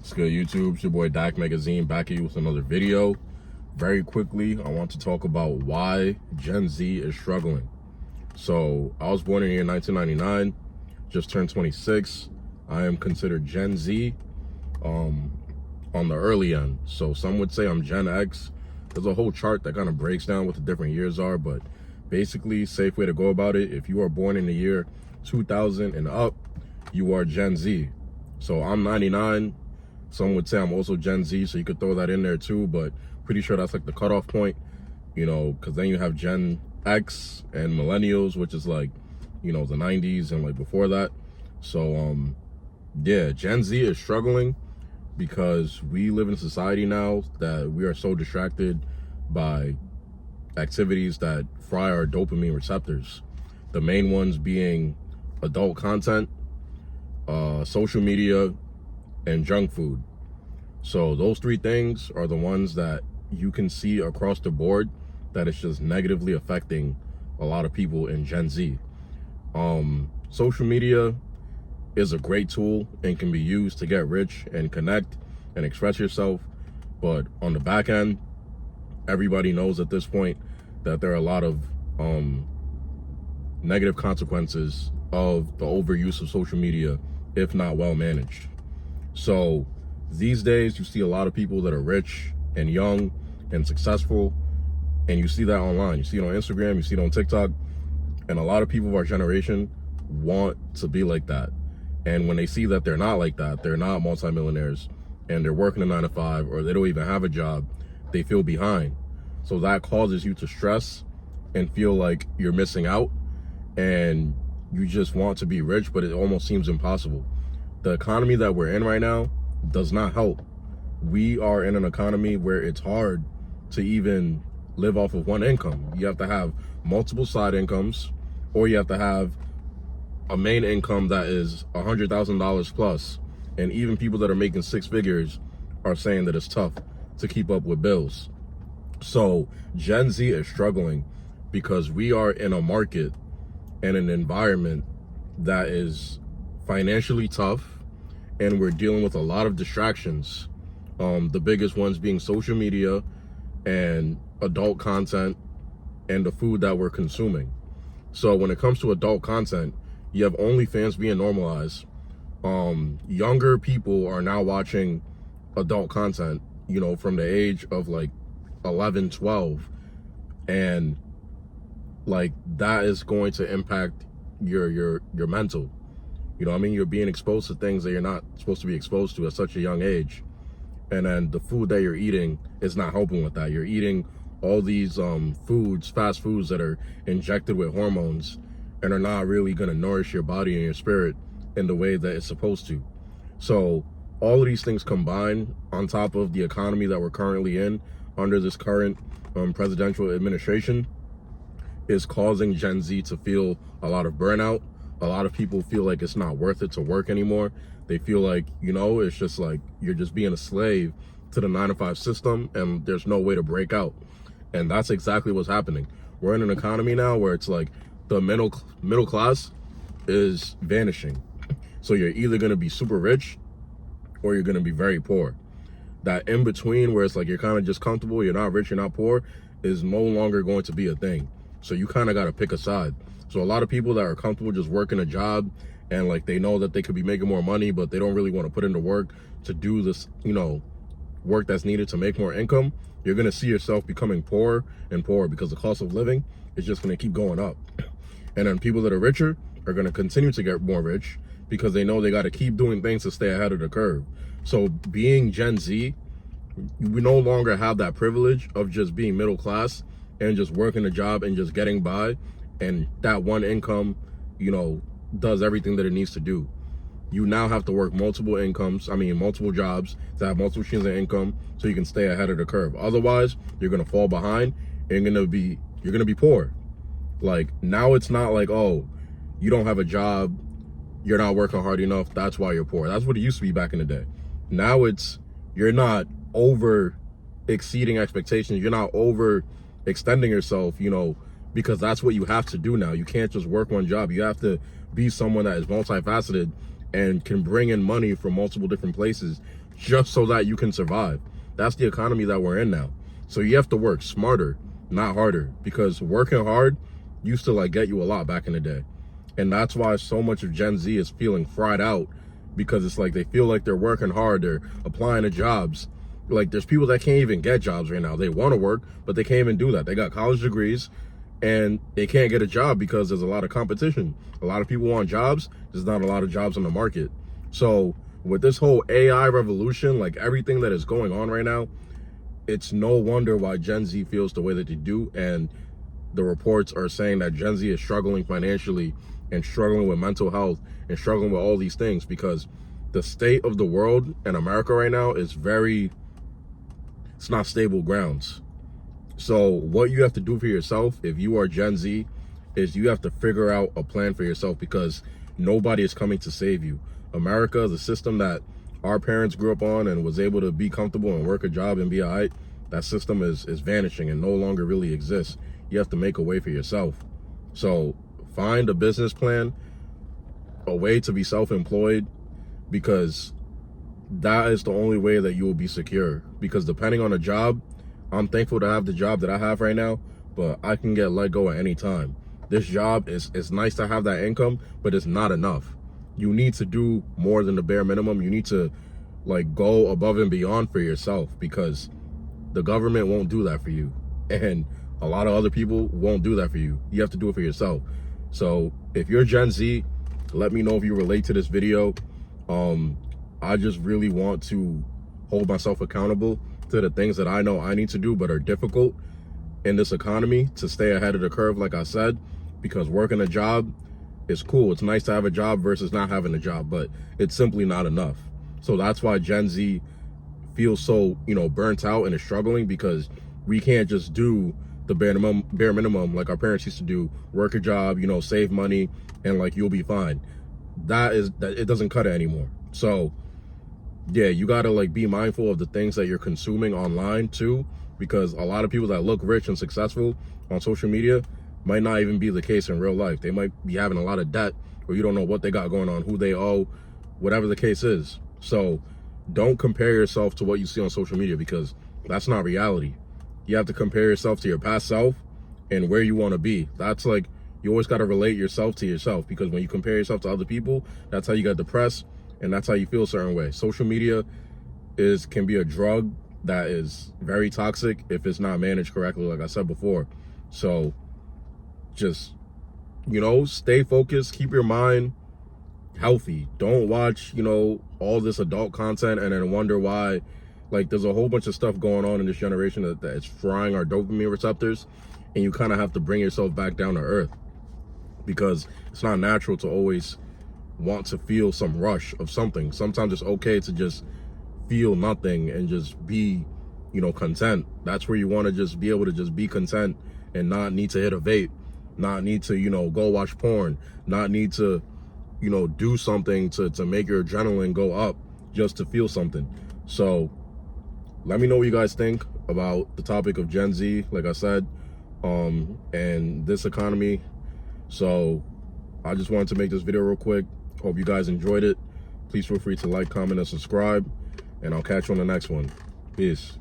It's good, YouTube. It's your boy Dak Magazine back at you with another video. Very quickly, I want to talk about why Gen Z is struggling. So, I was born in the year 1999, just turned 26. I am considered Gen Z on the early end. So, some would say I'm Gen X. There's a whole chart that kind of breaks down what the different years are, but basically, safe way to go about it, if you are born in the year 2000 and up, you are Gen Z. So, I'm 99. Some would say I'm also Gen Z, so you could throw that in there too, but pretty sure that's like the cutoff point, you know, because then you have Gen X and millennials, which is like, you know, the 90s and like before that. So, yeah, Gen Z is struggling because we live in a society now that we are so distracted by activities that fry our dopamine receptors. The main ones being adult content, social media, and junk food. So those three things are the ones that you can see across the board that it's just negatively affecting a lot of people in Gen Z. Social media is a great tool and can be used to get rich and connect and express yourself. But on the back end, everybody knows at this point that there are a lot of negative consequences of the overuse of social media if not well managed. So these days you see a lot of people that are rich and young and successful, and you see that online. You see it on Instagram, you see it on TikTok, and a lot of people of our generation want to be like that. And when they see that they're not like that, they're not multimillionaires, and they're working a 9-to-5, or they don't even have a job, they feel behind. So that causes you to stress and feel like you're missing out, and you just want to be rich, but it almost seems impossible. The economy that we're in right now does not help. We are in an economy where it's hard to even live off of one income. You have to have multiple side incomes, or you have to have a main income that is $100,000 plus. And even people that are making six figures are saying that it's tough to keep up with bills. So Gen Z is struggling because we are in a market and an environment that is financially tough, and we're dealing with a lot of distractions. The biggest ones being social media and adult content and the food that we're consuming. So when it comes to adult content, you have OnlyFans being normalized. Younger people are now watching adult content, you know, from the age of like 11, 12. And like that is going to impact your mental. You know what I mean? You're being exposed to things that you're not supposed to be exposed to at such a young age. And then the food that you're eating is not helping with that. You're eating all these foods, fast foods that are injected with hormones and are not really going to nourish your body and your spirit in the way that it's supposed to. So all of these things combined on top of the economy that we're currently in under this current presidential administration is causing Gen Z to feel a lot of burnout. A lot of people feel like it's not worth it to work anymore. They feel like, you know, it's just like you're just being a slave to the 9-to-5 system and there's no way to break out. And that's exactly what's happening. We're in an economy now where it's like the middle class is vanishing. So you're either going to be super rich or you're going to be very poor. That in between where it's like you're kind of just comfortable, you're not rich, you're not poor, is no longer going to be a thing. So you kind of got to pick a side. So a lot of people that are comfortable just working a job and like they know that they could be making more money, but they don't really want to put into work to do this, you know, work that's needed to make more income, you're going to see yourself becoming poorer and poorer because the cost of living is just going to keep going up. And then people that are richer are going to continue to get more rich because they know they got to keep doing things to stay ahead of the curve. So being Gen Z, we no longer have that privilege of just being middle class and just working a job and just getting by. And that one income, you know, does everything that it needs to do. You now have to work multiple jobs to have multiple streams of income so you can stay ahead of the curve. Otherwise, you're going to fall behind and you're going to be poor. Like now it's not like, oh, you don't have a job, you're not working hard enough, that's why you're poor. That's what it used to be back in the day. Now it's you're not over exceeding expectations. You're not over extending yourself, you know, because that's what you have to do now. You can't just work one job. You have to be someone that is multifaceted and can bring in money from multiple different places just so that you can survive. That's the economy that we're in now. So you have to work smarter, not harder, because working hard used to like get you a lot back in the day. And that's why so much of Gen Z is feeling fried out, because it's like they feel like they're working hard, they're applying to jobs. Like there's people that can't even get jobs right now. They want to work, but they can't even do that. They got college degrees and they can't get a job because there's a lot of competition. A lot of people want jobs. There's not a lot of jobs on the market. So with this whole AI revolution, like everything that is going on right now, it's no wonder why Gen Z feels the way that they do. And the reports are saying that Gen Z is struggling financially and struggling with mental health and struggling with all these things, because the state of the world and America right now is it's not stable grounds. So what you have to do for yourself, if you are Gen Z, is you have to figure out a plan for yourself, because nobody is coming to save you. America, the system that our parents grew up on and was able to be comfortable and work a job and be all right, that system is vanishing and no longer really exists. You have to make a way for yourself. So find a business plan, a way to be self-employed, because that is the only way that you will be secure. Because depending on a job, I'm thankful to have the job that I have right now, but I can get let go at any time. This job is nice to have that income, but it's not enough. You need to do more than the bare minimum. You need to like go above and beyond for yourself, because the government won't do that for you. And a lot of other people won't do that for you. You have to do it for yourself. So if you're Gen Z, let me know if you relate to this video. I just really want to hold myself accountable to the things that I know I need to do but are difficult in this economy to stay ahead of the curve, like I said, because working a job is cool. It's nice to have a job versus not having a job, but it's simply not enough. So that's why Gen Z feels so, burnt out and is struggling, because we can't just do the bare minimum like our parents used to do, work a job, save money, and like you'll be fine. That it doesn't cut it anymore. So yeah, you gotta like be mindful of the things that you're consuming online too, because a lot of people that look rich and successful on social media might not even be the case in real life. They might be having a lot of debt, or you don't know what they got going on, who they owe, whatever the case is. So don't compare yourself to what you see on social media, because that's not reality. You have to compare yourself to your past self and where you want to be. That's like, you always got to relate yourself to yourself, because when you compare yourself to other people, that's how you get depressed and that's how you feel a certain way. Social media can be a drug that is very toxic if it's not managed correctly, like I said before. So just, stay focused, keep your mind healthy. Don't watch, all this adult content and then wonder why. Like, there's a whole bunch of stuff going on in this generation that is frying our dopamine receptors, and you kind of have to bring yourself back down to earth, because it's not natural to always want to feel some rush of something. Sometimes it's okay to just feel nothing and just be, content. That's where you want to just be able to just be content and not need to hit a vape, not need to, go watch porn, not need to, do something to make your adrenaline go up just to feel something. So let me know what you guys think about the topic of Gen Z, like I said, and this economy. So I just wanted to make this video real quick. Hope you guys enjoyed it. Please feel free to like, comment, and subscribe, and I'll catch you on the next one. Peace.